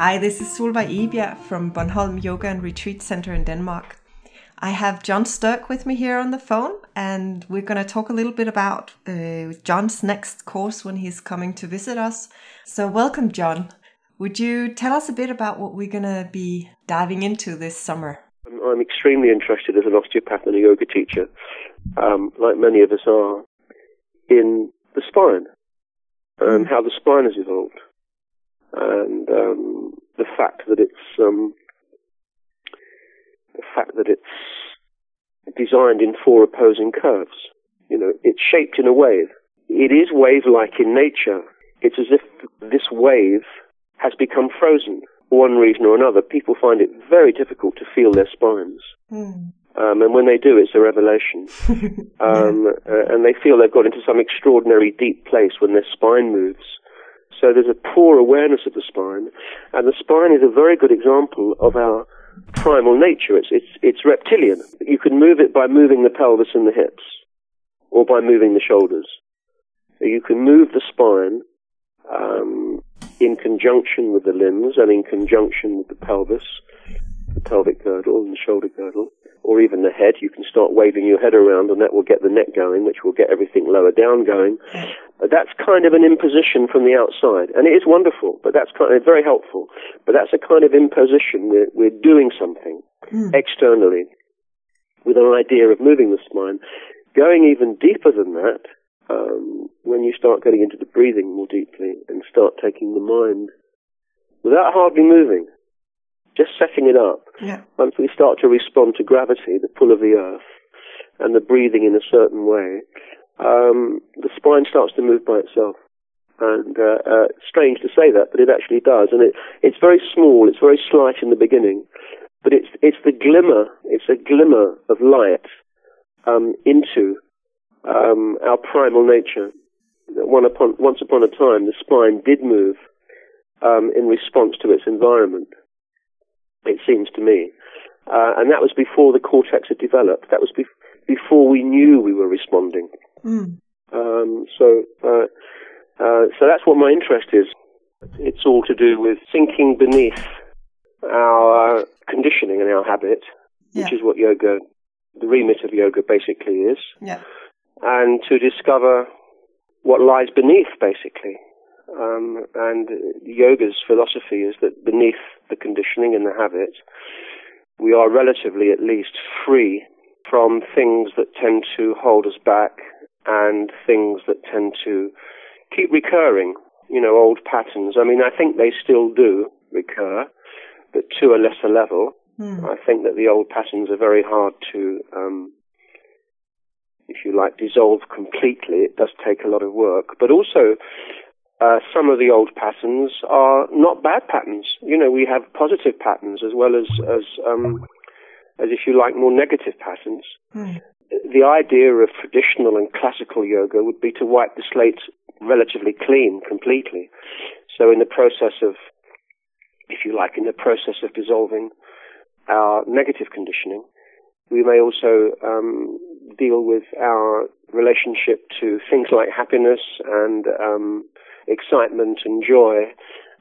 Hi, this is Solveig Egebjerg from Bornholm Yoga and Retreat Center in Denmark. I have John Stirk with me here on the phone, and we're going to talk a little bit about John's next course when he's coming to visit us. So welcome, John. Would you tell us a bit about what we're going to be diving into this summer? I'm extremely interested as an osteopath and a yoga teacher, like many of us are, in the spine and how the spine has evolved, and the fact that it's designed in four opposing curves. You know, it's shaped in a wave. It is wave-like in nature. It's as if this wave has become frozen for one reason or another. People find it very difficult to feel their spines. And when they do, it's a revelation. And they feel they've got into some extraordinary deep place when their spine moves. So there's a poor awareness of the spine. And the spine is a very good example of our primal nature. It's reptilian. You can move it by moving the pelvis and the hips, or by moving the shoulders. So you can move the spine in conjunction with the limbs and in conjunction with the pelvis, the pelvic girdle and the shoulder girdle, or even the head. You can start waving your head around and that will get the neck going, which will get everything lower down going. That's kind of an imposition from the outside, and it is wonderful, but that's kind of very helpful. But that's a kind of imposition. We're doing something externally with an idea of moving the spine. Going even deeper than that, when you start getting into the breathing more deeply and start taking the mind, without hardly moving, just setting it up. Once we start to respond to gravity, the pull of the earth, and the breathing in a certain way, the spine starts to move by itself. And strange to say that, but it actually does. And it's very small, it's very slight in the beginning, but it's a glimmer of light into our primal nature. Once upon a time, the spine did move in response to its environment, it seems to me. And that was before the cortex had developed. That was before we knew we were responding. So that's what my interest is. It's all to do with sinking beneath our conditioning and our habit, which is what yoga, the remit of yoga basically is. And to discover what lies beneath, basically. And yoga's philosophy is that beneath the conditioning and the habit, we are relatively, at least, free from things that tend to hold us back and things that tend to keep recurring, old patterns. I mean, I think they still do recur, but to a lesser level. I think that the old patterns are very hard to, if you like, dissolve completely. It does take a lot of work. But also, some of the old patterns are not bad patterns. We have positive patterns as well as if you like, more negative patterns. The idea of traditional and classical yoga would be to wipe the slate relatively clean, completely. So in the process of, if you like, dissolving our negative conditioning, we may also deal with our relationship to things like happiness and excitement and joy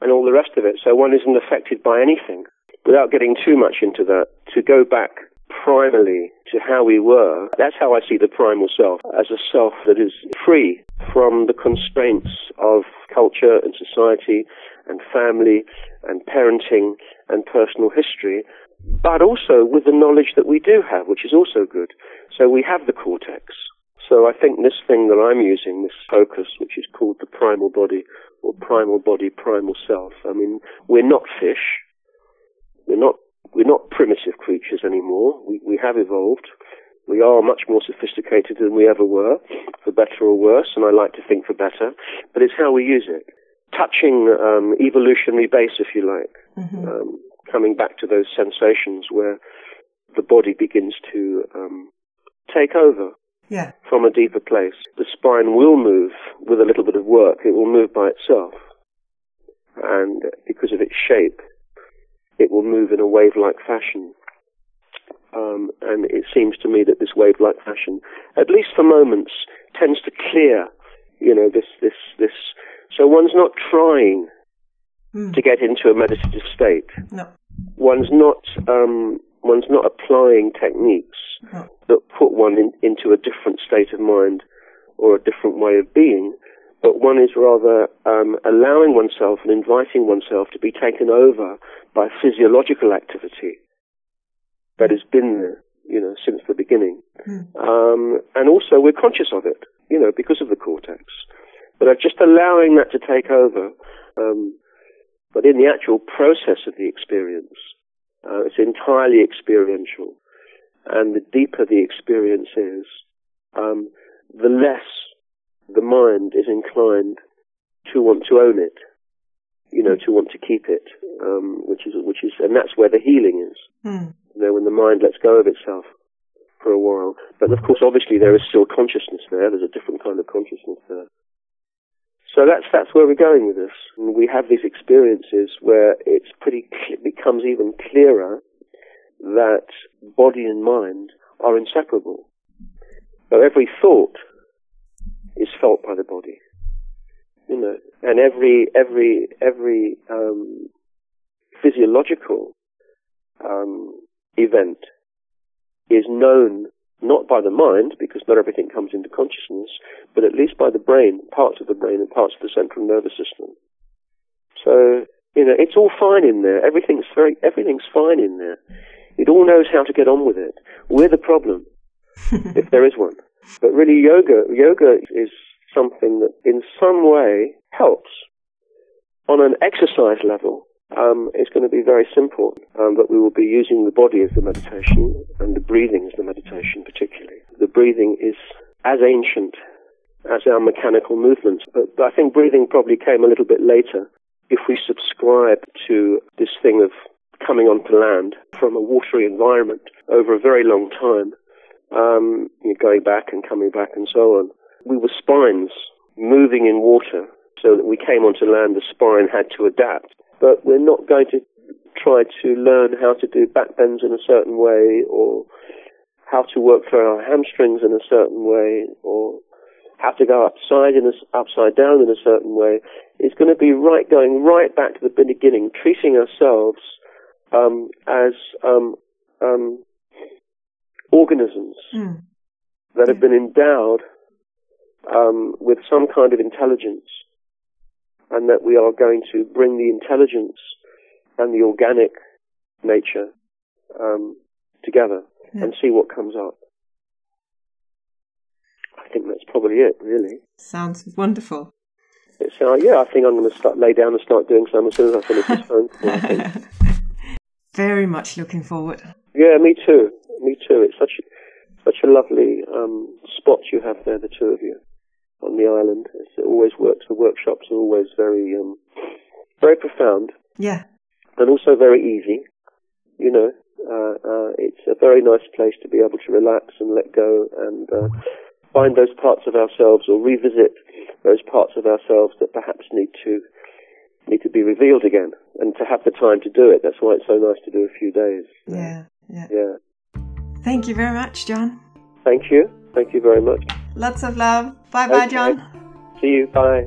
and all the rest of it. So one isn't affected by anything. Without getting too much into that, to go back primally to how we were, that's how I see the primal self, as a self that is free from the constraints of culture and society and family and parenting and personal history, but also with the knowledge that we do have, which is also good. So we have the cortex. So I think this thing that I'm using, this focus, which is called the primal body, or primal body, primal self, I mean, we're not fish. We're not primitive creatures anymore. We have evolved. We are much more sophisticated than we ever were, for better or worse, and I like to think for better. But it's how we use it. Touching evolutionary base, if you like. Coming back to those sensations where the body begins to take over from a deeper place. The spine will move with a little bit of work. It will move by itself. And because of its shape, it will move in a wave-like fashion. And it seems to me that this wave-like fashion, at least for moments, tends to clear, this. So one's not trying to get into a meditative state. No. One's not applying techniques that put one into a different state of mind or a different way of being, but one is rather allowing oneself and inviting oneself to be taken over by physiological activity that has been there, since the beginning. And also we're conscious of it, because of the cortex. But just allowing that to take over. But in the actual process of the experience, it's entirely experiential. And the deeper the experience is, the less the mind is inclined to want to own it, to want to keep it, which is, and that's where the healing is. When the mind lets go of itself for a while. But of course, obviously, there is still consciousness there. There's a different kind of consciousness there. So that's where we're going with this. And we have these experiences where it becomes even clearer that body and mind are inseparable. So every thought is felt by the body, and every physiological event is known not by the mind, because not everything comes into consciousness, but at least by the brain, parts of the brain and parts of the central nervous system. So, it's all fine in there. Everything's fine in there. It all knows how to get on with it. We're the problem, if there is one. But really, yoga is something that in some way helps. On an exercise level, it's going to be very simple, but we will be using the body as the meditation, and the breathing as the meditation particularly. The breathing is as ancient as our mechanical movements, but I think breathing probably came a little bit later. If we subscribe to this thing of coming onto land from a watery environment over a very long time, going back and coming back and so on, we were spines moving in water, so that we came onto land, the spine had to adapt. But we're not going to try to learn how to do back bends in a certain way, or how to work through our hamstrings in a certain way, or how to go upside down in a certain way. It's going to be going right back to the beginning, treating ourselves as organisms that have been endowed with some kind of intelligence, and that we are going to bring the intelligence and the organic nature together and see what comes up. I think that's probably it, really. Sounds wonderful. I think I'm going to lay down and start doing some as soon as I finish this phone call, I think. Very much looking forward. Yeah, me too. It's such a lovely spot you have there, the two of you, on the island. It always works. The workshops are always very, very profound. Yeah. And also very easy. It's a very nice place to be able to relax and let go and find those parts of ourselves, or revisit those parts of ourselves that perhaps need to be revealed again, and to have the time to do it. That's why it's so nice to do a few days. Yeah. Thank you very much, John. Thank you very much. Lots of love. Bye, John. See you. Bye.